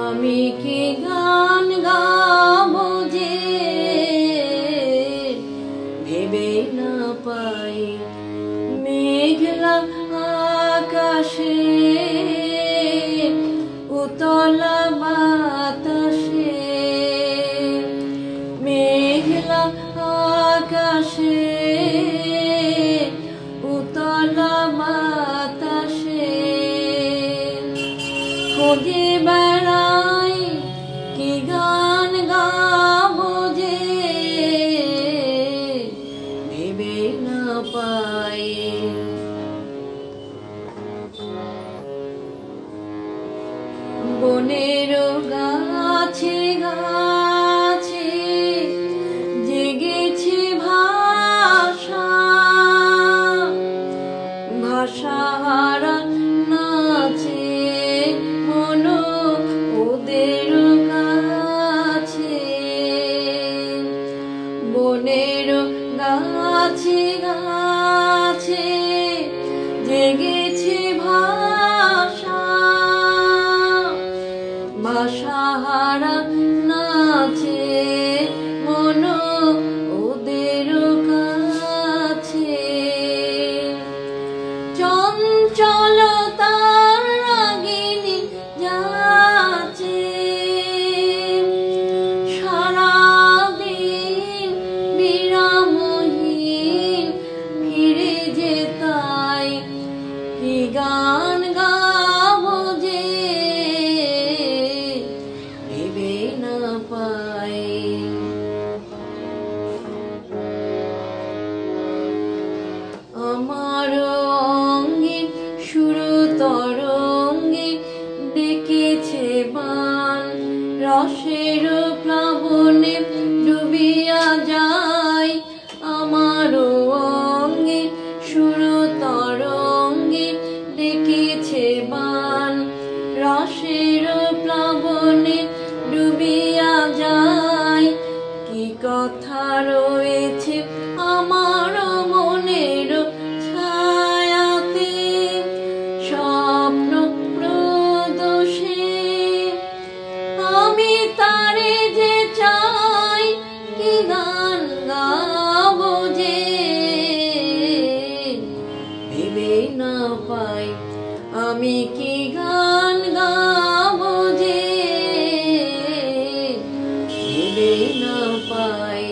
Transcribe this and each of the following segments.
আমি কি গান গাবো যে ভেবে না পাই, মেঘলা আকাশে উতলা বাতাসে, মেঘলা আকাশে উতলা বাতাসে খুঁজে বেড়াই কি গান গাবো যে ভেবে না পাই। বনের গাছে গাছে জেগেছে ভাষা, ভাষাহারা নাচে মন ওদের কাছে। বনের গাছে গাছে জেগেছে ভাষা, ভাষাহারা নাচে মন ওদের কাছে। চঞ্চলতার রাগিনী যাচ্ছে সারাদিন বিরামহীন, ফিরে যে তাই কি গান গাবো যে ভেবে না পাই। আমার অঙ্গে সুর তরঙ্গে ডেকেছে বান, রসের প্লাবনে ডুবিয়া যায়। আমার অঙ্গে সুর তরঙ্গে ডেকেছে বান, রসের প্লাবনে ডুবিয়া যায়। কি কথা রয়েছে আমার মনের ছায়াতে, স্বপ্ন প্রদোষে আমি তারে যে চাই কি গান গাবো যে ভেবে না পাই। আমি কি গান গাবো যে ভেবে না পাই।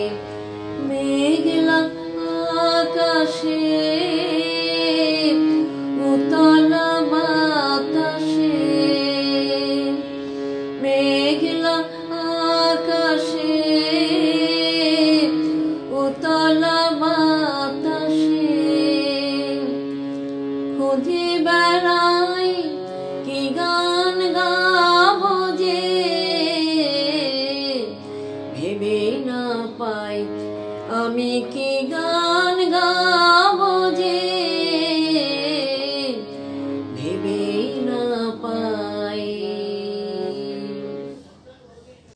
মেঘলা আকাশে উতলা বাতাসে, মেঘলা